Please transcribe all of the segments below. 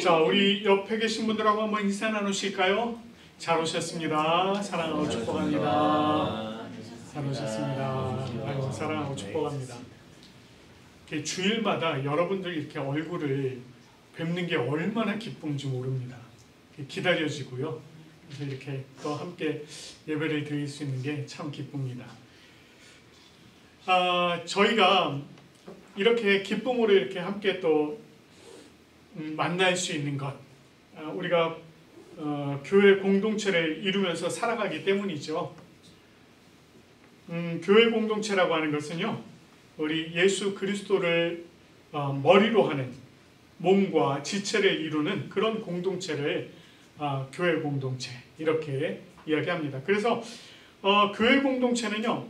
자, 우리 옆에 계신 분들하고 한번 인사 나누실까요? 잘 오셨습니다. 사랑하고 축복합니다. 잘 오셨습니다. 아이고, 사랑하고 축복합니다. 주일마다 여러분들 이렇게 얼굴을 뵙는 게 얼마나 기쁜지 모릅니다. 기다려지고요. 그래서 이렇게 또 함께 예배를 드릴 수 있는 게 참 기쁩니다. 저희가 이렇게 기쁨으로 이렇게 함께 또 만날 수 있는 것, 우리가 교회 공동체를 이루면서 살아가기 때문이죠. 교회 공동체라고 하는 것은요, 우리 예수 그리스도를 머리로 하는 몸과 지체를 이루는 그런 공동체를 교회 공동체 이렇게 이야기합니다. 그래서 교회 공동체는요,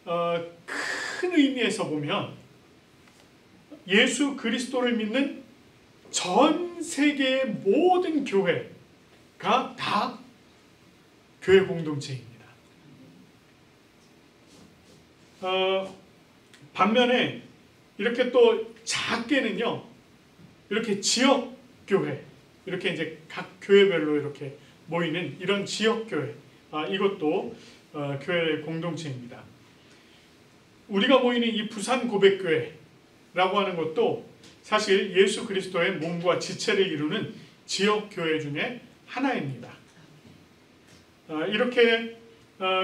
큰 의미에서 보면 예수 그리스도를 믿는 전 세계의 모든 교회가 다 교회 공동체입니다. 반면에 이렇게 또 작게는요, 이렇게 지역 교회, 이렇게 이제 각 교회별로 이렇게 모이는 이런 지역 교회, 이것도 교회 공동체입니다. 우리가 모이는 이 부산 고백교회라고 하는 것도 사실 예수 그리스도의 몸과 지체를 이루는 지역 교회 중에 하나입니다. 이렇게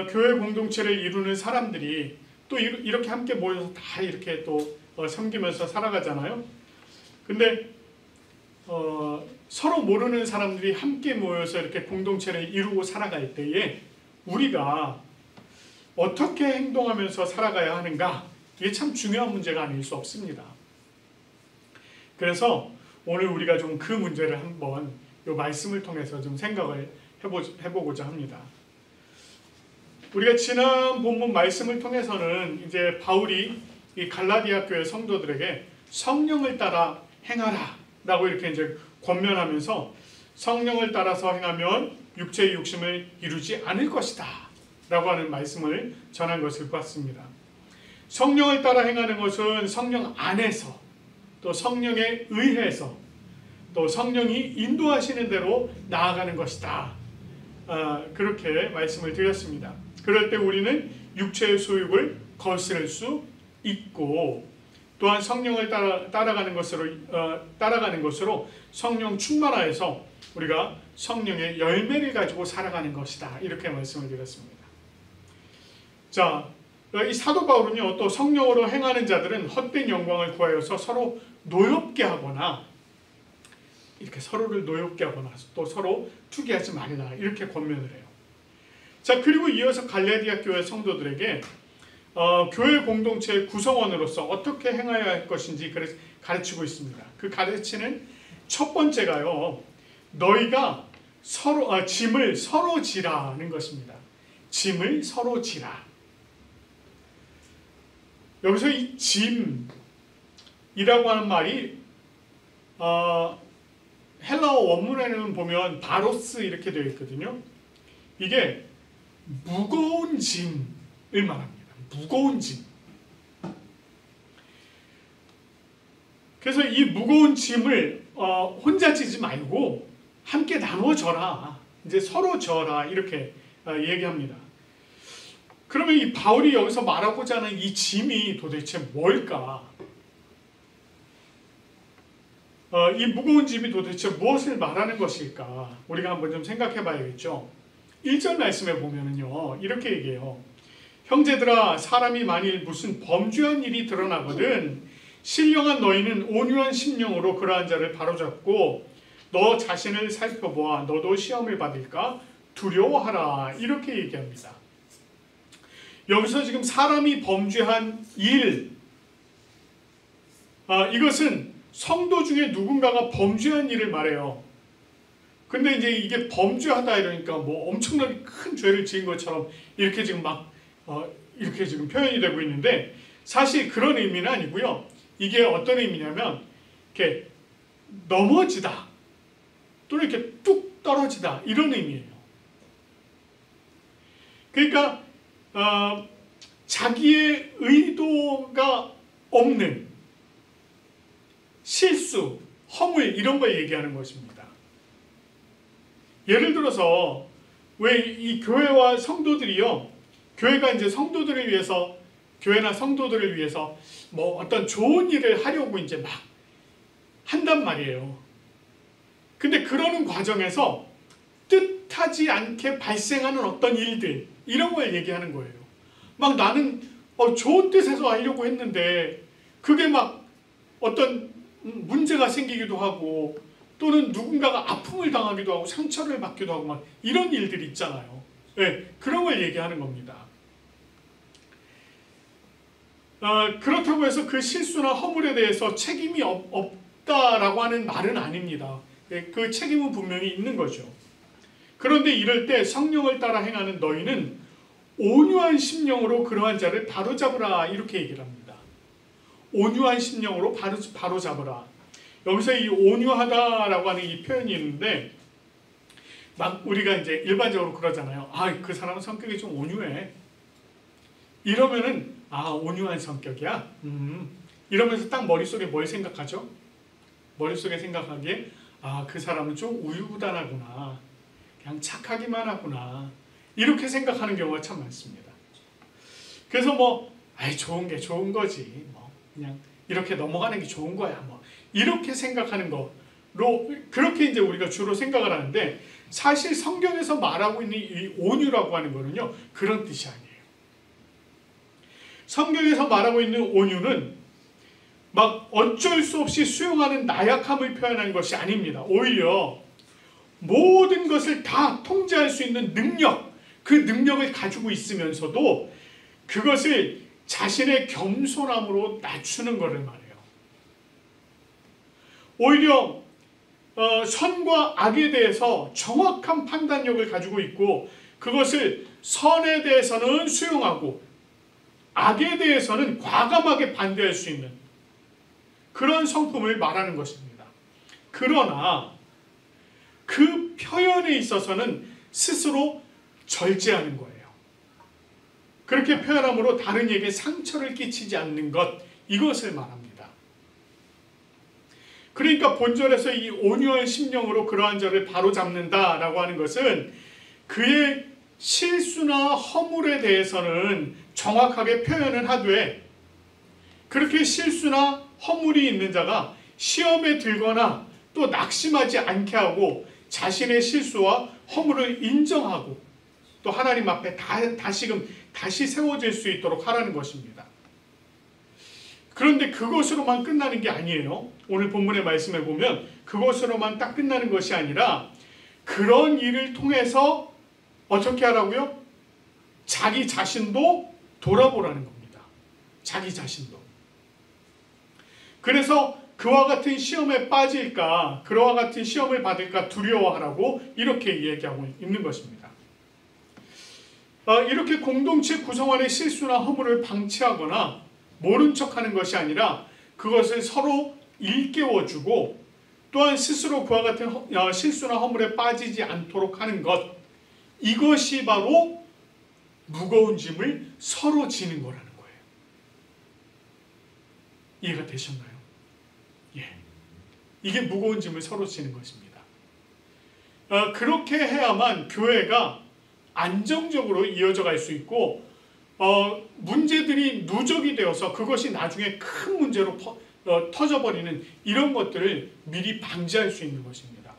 교회 공동체를 이루는 사람들이 또 이렇게 함께 모여서 다 이렇게 또 섬기면서 살아가잖아요. 근데 서로 모르는 사람들이 함께 모여서 이렇게 공동체를 이루고 살아갈 때에 우리가 어떻게 행동하면서 살아가야 하는가, 이게 참 중요한 문제가 아닐 수 없습니다. 그래서 오늘 우리가 좀 그 문제를 한번 이 말씀을 통해서 좀 생각을 해보고자 합니다. 우리가 지난 본문 말씀을 통해서는 이제 바울이 이 갈라디아 교회 성도들에게 성령을 따라 행하라 라고 이렇게 이제 권면하면서 성령을 따라서 행하면 육체의 욕심을 이루지 않을 것이다 라고 하는 말씀을 전한 것을 봤습니다. 성령을 따라 행하는 것은 성령 안에서 또 성령에 의해서 또 성령이 인도하시는 대로 나아가는 것이다. 그렇게 말씀을 드렸습니다. 그럴 때 우리는 육체의 소욕을 거스를 수 있고 또한 성령을 따라가는 것으로 성령 충만하여서 우리가 성령의 열매를 가지고 살아가는 것이다. 이렇게 말씀을 드렸습니다. 자, 이 사도 바울은요, 또 성령으로 행하는 자들은 헛된 영광을 구하여서 서로 노엽게 하거나 이렇게 서로를 노엽게 하거나 또 서로 투기하지 말라 이렇게 권면을 해요. 자, 그리고 이어서 갈라디아 교회 성도들에게 교회 공동체의 구성원으로서 어떻게 행해야 할 것인지 가르치고 있습니다. 그 가르치는 첫 번째가요, 너희가 짐을 서로 지라는 것입니다. 짐을 서로 지라. 여기서 이 짐이라고 하는 말이 헬라어 원문에는 보면 바로스 이렇게 되어 있거든요. 이게 무거운 짐을 말합니다. 무거운 짐. 그래서 이 무거운 짐을 혼자 지지 말고 함께 나눠 져라. 이제 서로 져라 이렇게 얘기합니다. 그러면 이 바울이 여기서 말하고자 하는 이 짐이 도대체 뭘까? 이 무거운 짐이 도대체 무엇을 말하는 것일까? 우리가 한번 좀 생각해 봐야겠죠. 1절 말씀에 보면은요, 이렇게 얘기해요. 형제들아, 사람이 만일 무슨 범죄한 일이 드러나거든 신령한 너희는 온유한 심령으로 그러한 자를 바로잡고 너 자신을 살펴보아 너도 시험을 받을까 두려워하라 이렇게 얘기합니다. 여기서 지금 사람이 범죄한 일, 이것은 성도 중에 누군가가 범죄한 일을 말해요. 근데 이제 이게 범죄하다 이러니까 뭐 엄청나게 큰 죄를 지은 것처럼 이렇게 지금 이렇게 지금 표현이 되고 있는데 사실 그런 의미는 아니고요. 이게 어떤 의미냐면 이렇게 넘어지다 또는 이렇게 뚝 떨어지다 이런 의미예요. 그러니까 자기의 의도가 없는 실수 허물 이런 걸 얘기하는 것입니다. 예를 들어서 왜 이 교회와 성도들이요, 교회가 이제 성도들을 위해서, 교회나 성도들을 위해서 뭐 어떤 좋은 일을 하려고 이제 막 한단 말이에요. 근데 그러는 과정에서 뜻하지 않게 발생하는 어떤 일들, 이런 걸 얘기하는 거예요. 막 나는 좋은 뜻에서 하려고 했는데 그게 막 어떤 문제가 생기기도 하고, 또는 누군가가 아픔을 당하기도 하고 상처를 받기도 하고 막 이런 일들이 있잖아요. 네, 그런 걸 얘기하는 겁니다. 그렇다고 해서 그 실수나 허물에 대해서 책임이 없다라고 하는 말은 아닙니다. 네, 그 책임은 분명히 있는 거죠. 그런데 이럴 때 성령을 따라 행하는 너희는 온유한 심령으로 그러한 자를 바로잡으라, 이렇게 얘기를 합니다. 온유한 심령으로 바로잡으라. 여기서 이 온유하다라고 하는 이 표현이 있는데, 막 우리가 이제 일반적으로 그러잖아요. 그 사람은 성격이 좀 온유해. 이러면은 온유한 성격이야. 이러면서 딱 머릿속에 뭘 생각하죠? 머릿속에 생각하기에 그 사람은 좀 우유부단하구나. 그냥 착하기만 하구나. 이렇게 생각하는 경우가 참 많습니다. 그래서 좋은 게 좋은 거지. 그냥 이렇게 넘어가는 게 좋은 거야. 이렇게 생각하는 거로 그렇게 이제 우리가 주로 생각을 하는데, 사실 성경에서 말하고 있는 이 온유라고 하는 거는요, 그런 뜻이 아니에요. 성경에서 말하고 있는 온유는 막 어쩔 수 없이 수용하는 나약함을 표현하는 것이 아닙니다. 오히려 모든 것을 다 통제할 수 있는 능력, 그 능력을 가지고 있으면서도 그것을 자신의 겸손함으로 낮추는 것을 말해요. 오히려 선과 악에 대해서 정확한 판단력을 가지고 있고, 그것을 선에 대해서는 수용하고 악에 대해서는 과감하게 반대할 수 있는 그런 성품을 말하는 것입니다. 그러나 그 표현에 있어서는 스스로 절제하는 거예요. 그렇게 표현함으로 다른 이에게 상처를 끼치지 않는 것, 이것을 말합니다. 그러니까 본절에서 이 온유한 심령으로 그러한 자를 바로잡는다라고 하는 것은 그의 실수나 허물에 대해서는 정확하게 표현을 하되, 그렇게 실수나 허물이 있는 자가 시험에 들거나 또 낙심하지 않게 하고 자신의 실수와 허물을 인정하고 또 하나님 앞에 다시 세워질 수 있도록 하라는 것입니다. 그런데 그것으로만 끝나는 게 아니에요. 오늘 본문의 말씀을 보면 그것으로만 딱 끝나는 것이 아니라 그런 일을 통해서 어떻게 하라고요? 자기 자신도 돌아보라는 겁니다. 자기 자신도. 그래서 그와 같은 시험에 빠질까, 그와 같은 시험을 받을까 두려워하라고 이렇게 얘기하고 있는 것입니다. 이렇게 공동체 구성원의 실수나 허물을 방치하거나 모른 척하는 것이 아니라 그것을 서로 일깨워주고, 또한 스스로 그와 같은 실수나 허물에 빠지지 않도록 하는 것, 이것이 바로 무거운 짐을 서로 지는 거라는 거예요. 이해가 되셨나요? 예, 이게 무거운 짐을 서로 지는 것입니다. 그렇게 해야만 교회가 안정적으로 이어져 갈 수 있고, 문제들이 누적이 되어서 그것이 나중에 큰 문제로 터져버리는 이런 것들을 미리 방지할 수 있는 것입니다.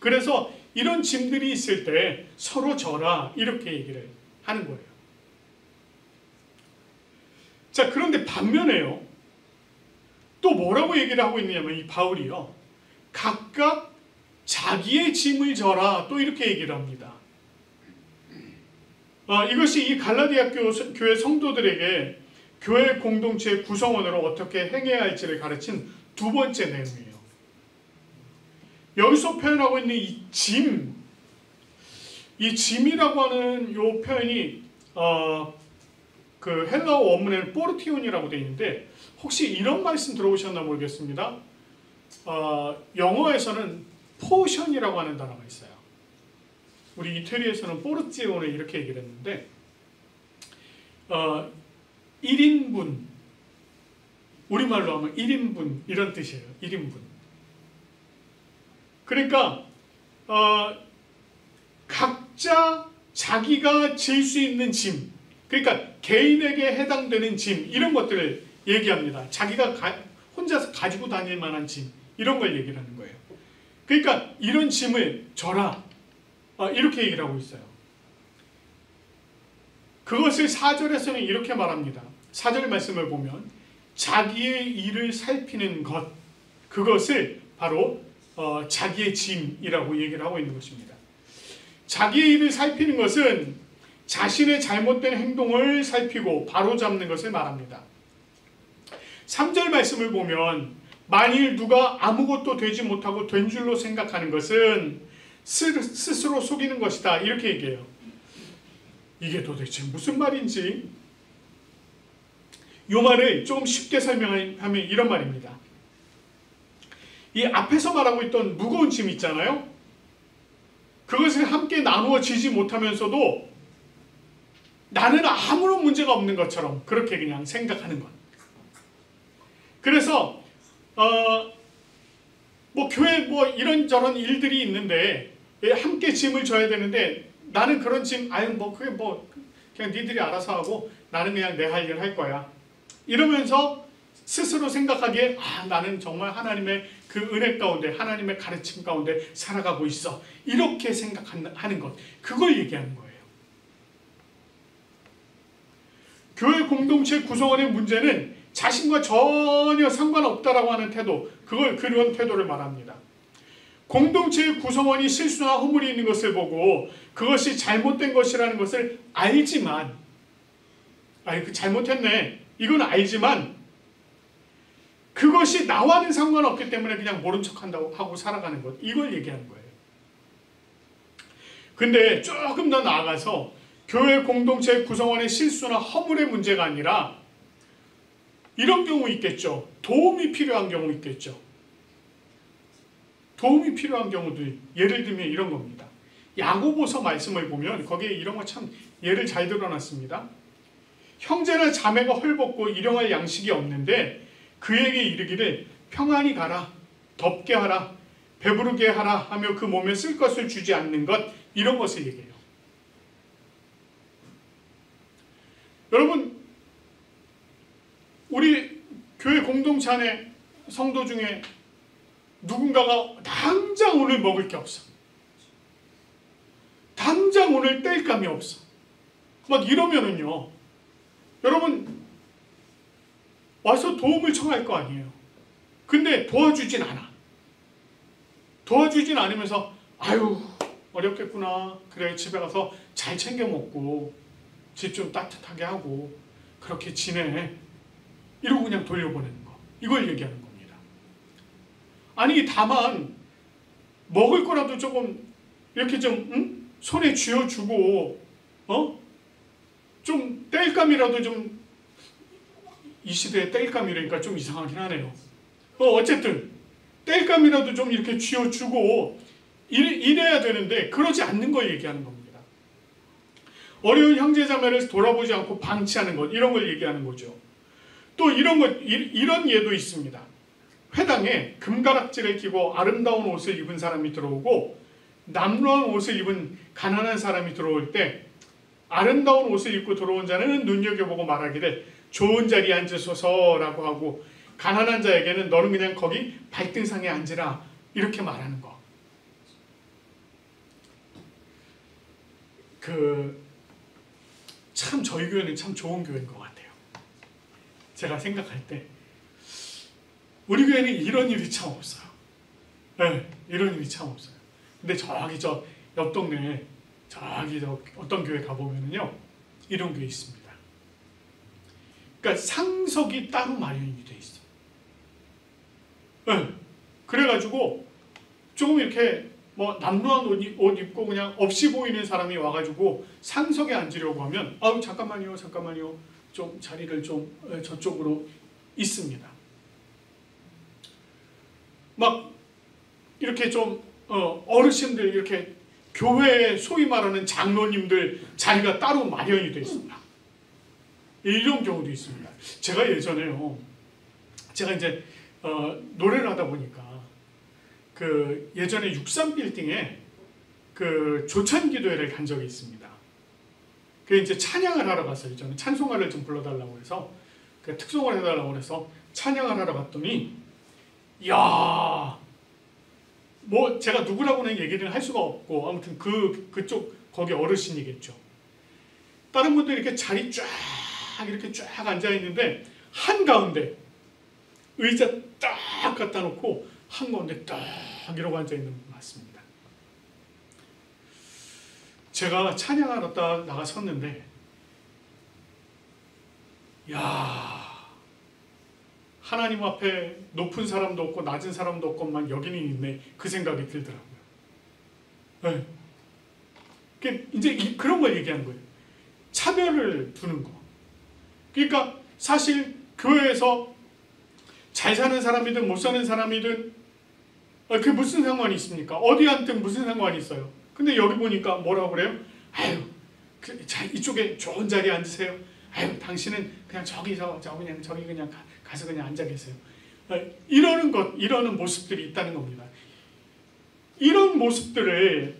그래서 이런 짐들이 있을 때 서로 져라, 이렇게 얘기를 하는 거예요. 자, 그런데 반면에요, 또 뭐라고 얘기를 하고 있느냐면 이 바울이요, 각각 자기의 짐을 져라, 또 이렇게 얘기를 합니다. 이것이 이 갈라디아 교회 성도들에게 교회 공동체의 구성원으로 어떻게 행해야 할지를 가르친 두 번째 내용이에요. 여기서 표현하고 있는 이 짐, 이 짐이라고 하는 이 표현이 그 헬라어 원문에는 포르티온이라고 되어 있는데, 혹시 이런 말씀 들어보셨나 모르겠습니다. 영어에서는 포션이라고 하는 단어가 있어요. 우리 이태리에서는 포르티온을 이렇게 얘기를 했는데, 1인분, 우리말로 하면 1인분 이런 뜻이에요. 1인분. 그러니까 각자 자기가 질 수 있는 짐, 그러니까 개인에게 해당되는 짐, 이런 것들을 얘기합니다. 자기가 혼자서 가지고 다닐 만한 짐, 이런 걸 얘기를 하는 거예요. 그러니까 이런 짐을 져라, 이렇게 얘기를 하고 있어요. 그것을 4절에서는 이렇게 말합니다. 4절 말씀을 보면 자기의 일을 살피는 것, 그것을 바로 자기의 짐이라고 얘기를 하고 있는 것입니다. 자기의 일을 살피는 것은 자신의 잘못된 행동을 살피고 바로잡는 것을 말합니다. 3절 말씀을 보면 만일 누가 아무것도 되지 못하고 된 줄로 생각하는 것은 스스로 속이는 것이다, 이렇게 얘기해요. 이게 도대체 무슨 말인지 이 말을 조금 쉽게 설명하면 이런 말입니다. 이 앞에서 말하고 있던 무거운 짐 있잖아요. 그것을 함께 나누어 지지 못하면서도 나는 아무런 문제가 없는 것처럼 그렇게 그냥 생각하는 것. 그래서 뭐 교회 뭐 이런저런 일들이 있는데 함께 짐을 져야 되는데 나는 그런 짐 뭐 그게 뭐 그냥 니들이 알아서 하고 나는 그냥 내 할 일 할 거야, 이러면서 스스로 생각하기에 나는 정말 하나님의 그 은혜 가운데 하나님의 가르침 가운데 살아가고 있어, 이렇게 생각하는 것, 그걸 얘기하는 거예요. 교회 공동체 구성원의 문제는 자신과 전혀 상관없다라고 하는 태도, 그런 태도를 말합니다. 공동체의 구성원이 실수나 허물이 있는 것을 보고 그것이 잘못된 것이라는 것을 알지만, 잘못했네, 이건 알지만 그것이 나와는 상관없기 때문에 그냥 모른 척한다고 하고 살아가는 것, 이걸 얘기하는 거예요. 근데 조금 더 나아가서 교회 공동체 구성원의 실수나 허물의 문제가 아니라 이런 경우 있겠죠. 도움이 필요한 경우 있겠죠. 도움이 필요한 경우들, 예를 들면 이런 겁니다. 야고보서 말씀을 보면 거기에 이런 거 참 예를 잘 들어놨습니다. 형제나 자매가 헐벗고 일용할 양식이 없는데 그에게 이르기를 평안히 가라, 덥게 하라, 배부르게 하라 하며 그 몸에 쓸 것을 주지 않는 것, 이런 것을 얘기해요. 여러분, 우리 교회 공동체 안에 성도 중에 누군가가 당장 오늘 먹을 게 없어, 당장 오늘 뗄감이 없어, 막 이러면은요, 여러분 와서 도움을 청할 거 아니에요. 근데 도와주진 않아. 도와주진 않으면서 아유 어렵겠구나, 그래 집에 가서 잘 챙겨 먹고 집 좀 따뜻하게 하고 그렇게 지내, 이러고 그냥 돌려보내는 거, 이걸 얘기하는 겁니다. 아니 다만 먹을 거라도 조금 이렇게 좀 손에 쥐어주고 좀 땔감이라도 좀, 이 시대에 땔감이라니까 좀 이상하긴 하네요. 어쨌든 땔감이라도 좀 이렇게 쥐어주고 이래야 되는데 그러지 않는 걸 얘기하는 겁니다. 어려운 형제자매를 돌아보지 않고 방치하는 것, 이런 걸 얘기하는 거죠. 또 이런 예도 있습니다. 회당에 금가락지를 끼고 아름다운 옷을 입은 사람이 들어오고 남루한 옷을 입은 가난한 사람이 들어올 때 아름다운 옷을 입고 들어온 자는 눈여겨보고 말하기를 좋은 자리에 앉으소서라고 하고 가난한 자에게는 너는 그냥 거기 발등상에 앉으라, 이렇게 말하는 거. 참 저희 교회는 참 좋은 교회인 것 같아요. 제가 생각할 때 우리 교회는 이런 일이 참 없어요. 네, 이런 일이 참 없어요. 근데 저기 저 옆 동네에 저기 저 어떤 교회 가보면은요, 이런 교회 있습니다. 그러니까 상석이 따로 마련이 돼 있어. 네, 그래가지고 조금 이렇게 뭐 남루한 옷 입고 그냥 없이 보이는 사람이 와가지고 상석에 앉으려고 하면 잠깐만요, 좀 자리를 좀 저쪽으로 있습니다. 막 이렇게 좀 어르신들, 이렇게 교회 소위 말하는 장로님들 자리가 따로 마련이 되어 있습니다. 이런 경우도 있습니다. 제가 예전에요, 제가 이제 노래를 하다 보니까 그 예전에 63빌딩에 그 조찬기도회를 간 적이 있습니다. 그 이제 찬양을 하러 갔어요. 저는 찬송가를 좀 불러달라고 해서 그 특송을 해달라고 해서 찬양을 하러 갔더니, 이야, 뭐 제가 누구라고는 얘기를 할 수가 없고, 아무튼 그쪽 거기 어르신이겠죠. 다른 분들 이렇게 자리 쫙 이렇게 쫙 앉아 있는데 한 가운데 의자 딱 갖다 놓고 한 가운데 딱 이러고 앉아 있는 분 맞습니다. 제가 찬양하러 딱 나가 섰는데, 야, 하나님 앞에 높은 사람도 없고 낮은 사람도 없고만 여기는 있네, 그 생각이 들더라고요. 네. 이제 그런 걸 얘기한 거예요. 차별을 두는 거. 그러니까 사실 교회에서 잘 사는 사람이든 못 사는 사람이든 그게 무슨 상관이 있습니까? 어디한테 무슨 상관이 있어요? 근데 여기 보니까 뭐라고 그래요? 아유, 이쪽에 좋은 자리에 앉으세요. 아유, 당신은 그냥 저기 그냥 가서 그냥 앉아 계세요. 이러는 모습들이 있다는 겁니다. 이런 모습들을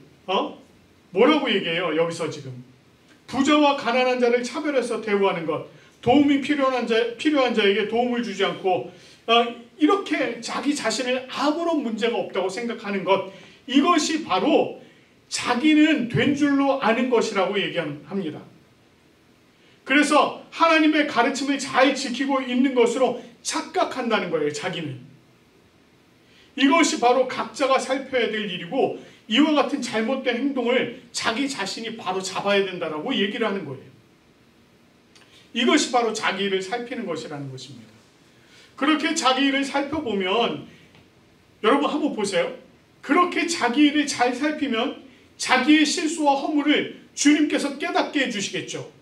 뭐라고 얘기해요? 여기서 지금 부자와 가난한 자를 차별해서 대우하는 것, 도움이 필요한 자에게 도움을 주지 않고 이렇게 자기 자신을 아무런 문제가 없다고 생각하는 것, 이것이 바로 자기는 된 줄로 아는 것이라고 얘기합니다. 그래서 하나님의 가르침을 잘 지키고 있는 것으로 착각한다는 거예요. 자기는. 이것이 바로 각자가 살펴야 될 일이고, 이와 같은 잘못된 행동을 자기 자신이 바로 잡아야 된다라고 얘기를 하는 거예요. 이것이 바로 자기 일을 살피는 것이라는 것입니다. 그렇게 자기 일을 살펴보면, 여러분 한번 보세요. 그렇게 자기 일을 잘 살피면 자기의 실수와 허물을 주님께서 깨닫게 해주시겠죠.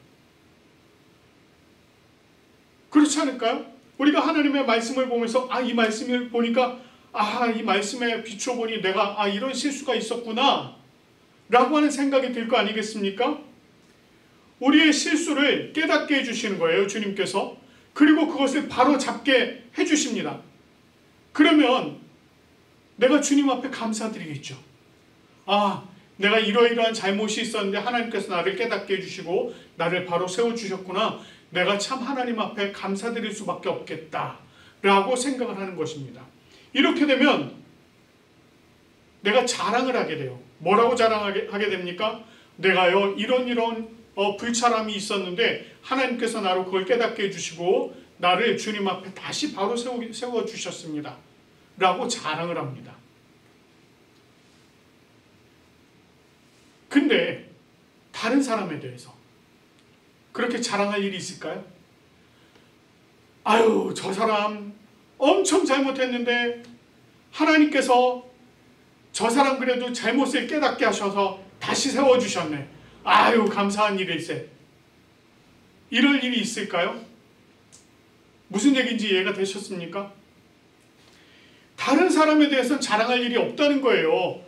그렇지 않을까요? 우리가 하나님의 말씀을 보면서 이 말씀을 보니까 이 말씀에 비추어 보니 내가 이런 실수가 있었구나 라고 하는 생각이 들 거 아니겠습니까? 우리의 실수를 깨닫게 해주시는 거예요, 주님께서. 그리고 그것을 바로 잡게 해주십니다. 그러면 내가 주님 앞에 감사드리겠죠. 내가 이러이러한 잘못이 있었는데 하나님께서 나를 깨닫게 해주시고 나를 바로 세워주셨구나. 내가 참 하나님 앞에 감사드릴 수밖에 없겠다 라고 생각을 하는 것입니다. 이렇게 되면 내가 자랑을 하게 돼요. 뭐라고 자랑하게 됩니까? 내가요 이런 불찰함이 있었는데 하나님께서 나로 그걸 깨닫게 해주시고 나를 주님 앞에 다시 바로 세워주셨습니다 라고 자랑을 합니다. 근데 다른 사람에 대해서 그렇게 자랑할 일이 있을까요? 아유, 저 사람 엄청 잘못했는데 하나님께서 저 사람 그래도 잘못을 깨닫게 하셔서 다시 세워주셨네. 아유, 감사한 일일세. 이럴 일이 있을까요? 무슨 얘기인지 이해가 되셨습니까? 다른 사람에 대해서는 자랑할 일이 없다는 거예요.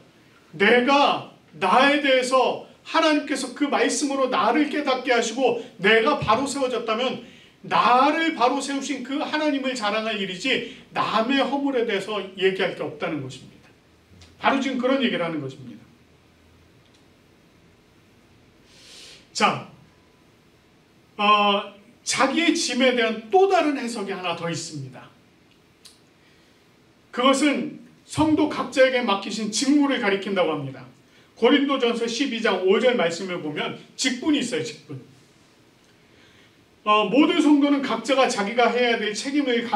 내가 나에 대해서 하나님께서 그 말씀으로 나를 깨닫게 하시고 내가 바로 세워졌다면 나를 바로 세우신 그 하나님을 자랑할 일이지 남의 허물에 대해서 얘기할 게 없다는 것입니다. 바로 지금 그런 얘기를 하는 것입니다. 자, 자기의 짐에 대한 또 다른 해석이 하나 더 있습니다. 그것은 성도 각자에게 맡기신 직무를 가리킨다고 합니다. 고린도전서 12장 5절 말씀을 보면 직분이 있어요. 직분. 모든 성도는 각자가 자기가 해야 될 책임을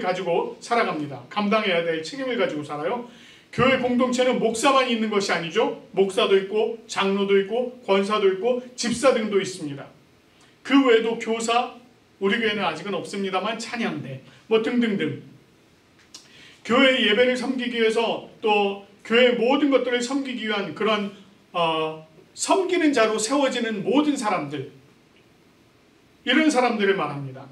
가지고 살아갑니다. 감당해야 될 책임을 가지고 살아요. 교회 공동체는 목사만 있는 것이 아니죠. 목사도 있고 장로도 있고 권사도 있고 집사 등도 있습니다. 그 외에도 교사, 우리 교회는 아직은 없습니다만 찬양대 뭐 등등등. 교회 예배를 섬기기 위해서 또 교회의 모든 것들을 섬기기 위한 그런 섬기는 자로 세워지는 모든 사람들, 이런 사람들을 말합니다.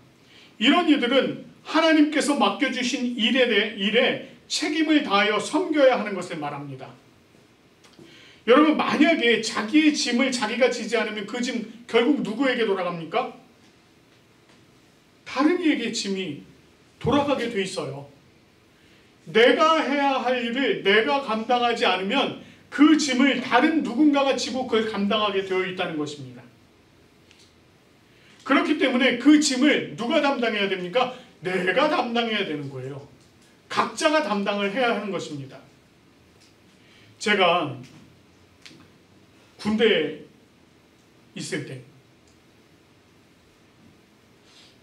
이런 이들은 하나님께서 맡겨주신 일에 책임을 다하여 섬겨야 하는 것을 말합니다. 여러분, 만약에 자기의 짐을 자기가 지지 않으면 그 짐 결국 누구에게 돌아갑니까? 다른 이에게 짐이 돌아가게 돼 있어요. 내가 해야 할 일을 내가 감당하지 않으면 그 짐을 다른 누군가가 지고 그걸 감당하게 되어 있다는 것입니다. 그렇기 때문에 그 짐을 누가 담당해야 됩니까? 내가 담당해야 되는 거예요. 각자가 담당을 해야 하는 것입니다. 제가 군대에 있을 때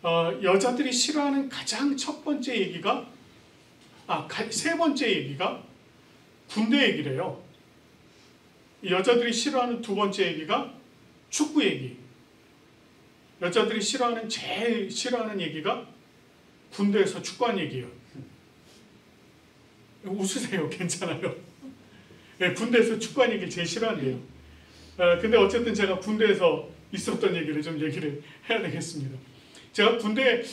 여자들이 싫어하는 가장 첫 번째 얘기가 세 번째 얘기가 군대 얘기래요. 여자들이 싫어하는 두 번째 얘기가 축구 얘기. 여자들이 제일 싫어하는 얘기가 군대에서 축구한 얘기예요. 웃으세요. 괜찮아요. 네, 군대에서 축구한 얘기를 제일 싫어한대요. 근데 어쨌든 제가 군대에서 있었던 얘기를 좀 얘기를 해야 되겠습니다. 제가 군대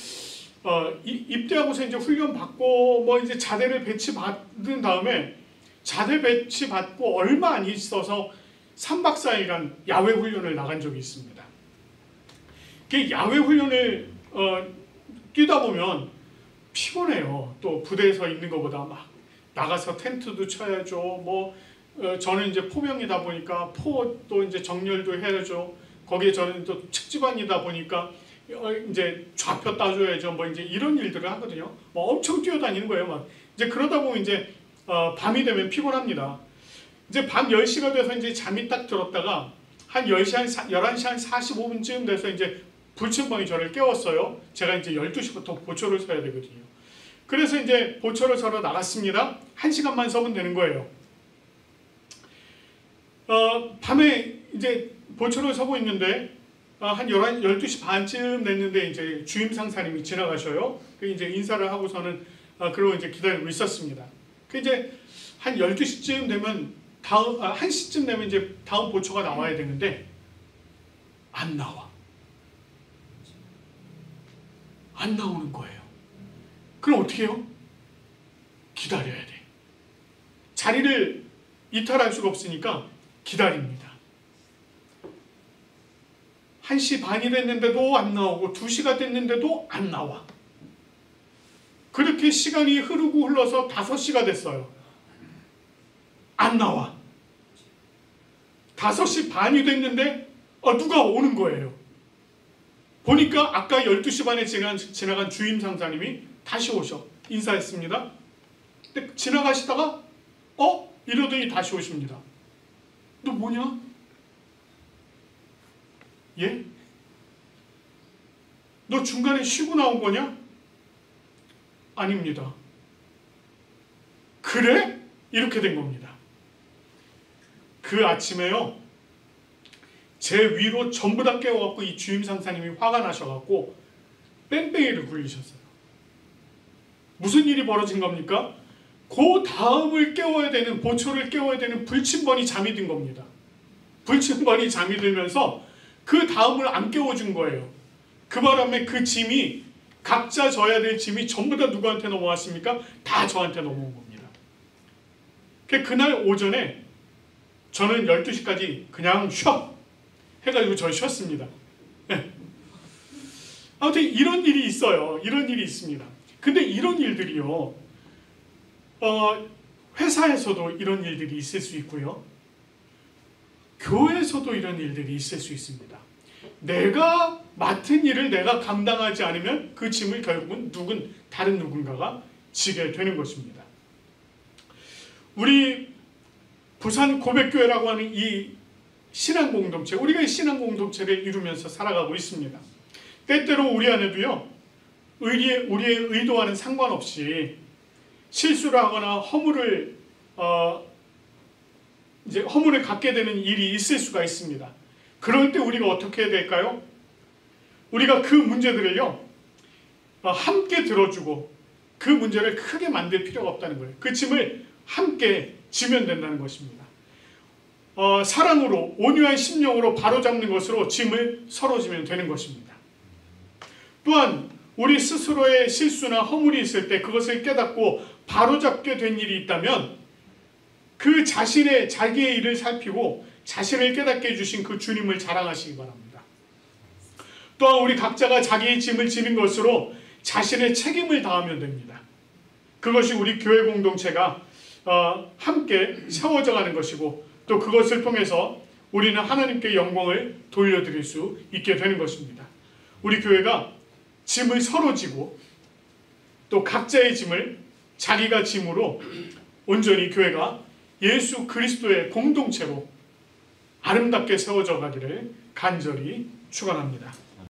입대하고서 이제 훈련 받고 뭐 이제 자대를 배치받은 다음에 자대 배치받고 얼마 안 있어서 3박 4일간 야외 훈련을 나간 적이 있습니다. 그 야외 훈련을 뛰다 보면 피곤해요. 또 부대에서 있는 것보다 막 나가서 텐트도 쳐야죠. 뭐 저는 이제 포병이다 보니까 포도 이제 정렬도 해야죠. 거기에 저는 또 측집안이다 보니까 이제 좌표 따줘야죠. 뭐 이제 이런 일들을 하거든요. 뭐 엄청 뛰어다니는 거예요. 막 이제 그러다 보면 이제 밤이 되면 피곤합니다. 이제 밤 10시가 돼서 이제 잠이 딱 들었다가 한 11시 한 45분쯤 돼서 이제 불침번이 저를 깨웠어요. 제가 이제 12시부터 보초를 서야 되거든요. 그래서 이제 보초를 서러 나갔습니다. 1시간만 서면 되는 거예요. 밤에 이제 보초를 서고 있는데 한 12시 반쯤 됐는데 이제 주임 상사님이 지나가셔요. 그 이제 인사를 하고서는 그러고 이제 기다리고 있었습니다. 그 이제 한 12시쯤 되면 1시쯤 되면 이제 다음 보초가 나와야 되는데 안 나와. 안 나오는 거예요. 그럼 어떻게 해요? 기다려야 돼. 자리를 이탈할 수가 없으니까 기다립니다. 1시 반이 됐는데도 안 나오고 2시가 됐는데도 안 나와. 그렇게 시간이 흐르고 흘러서 5시가 됐어요. 안 나와. 5시 반이 됐는데 누가 오는 거예요. 보니까 아까 12시 반에 지나간 주임 상사님이 다시 오셔. 인사했습니다. 근데 지나가시다가 이러더니 다시 오십니다. 너 뭐냐? 예? 너 중간에 쉬고 나온 거냐? 아닙니다. 그래? 이렇게 된 겁니다. 그 아침에요. 제 위로 전부 다 깨워갖고 이 주임 상사님이 화가 나셔갖고 뺑뺑이를 굴리셨어요. 무슨 일이 벌어진 겁니까? 그 다음을 깨워야 되는, 보초를 깨워야 되는 불침번이 잠이 든 겁니다. 불침번이 잠이 들면서 그 다음을 안 깨워준 거예요. 그 바람에 그 짐이, 각자 져야 될 짐이 전부 다 누구한테 넘어왔습니까? 다 저한테 넘어온 겁니다. 그날 오전에 저는 12시까지 그냥 쉬어 해가지고 저 쉬었습니다. 네. 아무튼 이런 일이 있어요. 이런 일이 있습니다. 근데 이런 일들이요, 회사에서도 이런 일들이 있을 수 있고요, 교회에서도 이런 일들이 있을 수 있습니다. 내가 맡은 일을 내가 감당하지 않으면 그 짐을 결국은 다른 누군가가 지게 되는 것입니다. 우리 부산 고백교회라고 하는 이 신앙공동체, 우리가 이 신앙공동체를 이루면서 살아가고 있습니다. 때때로 우리 안에도요, 우리의 의도와는 상관없이 실수를 하거나 허물을 갖게 되는 일이 있을 수가 있습니다. 그럴 때 우리가 어떻게 해야 될까요? 우리가 그 문제들을요, 함께 들어주고 그 문제를 크게 만들 필요가 없다는 거예요. 그 짐을 함께 지면 된다는 것입니다. 사랑으로, 온유한 심령으로 바로잡는 것으로 짐을 서로 지면 되는 것입니다. 또한 우리 스스로의 실수나 허물이 있을 때 그것을 깨닫고 바로잡게 된 일이 있다면 그 자기의 일을 살피고 자신을 깨닫게 해주신 그 주님을 자랑하시기 바랍니다. 또한 우리 각자가 자기의 짐을 지는 것으로 자신의 책임을 다하면 됩니다. 그것이 우리 교회 공동체가 함께 세워져 가는 것이고, 또 그것을 통해서 우리는 하나님께 영광을 돌려드릴 수 있게 되는 것입니다. 우리 교회가 짐을 서로 지고 또 각자의 짐을 자기가 짐으로 온전히 교회가 예수 그리스도의 공동체로 아름답게 세워져 가기를 간절히 축원합니다.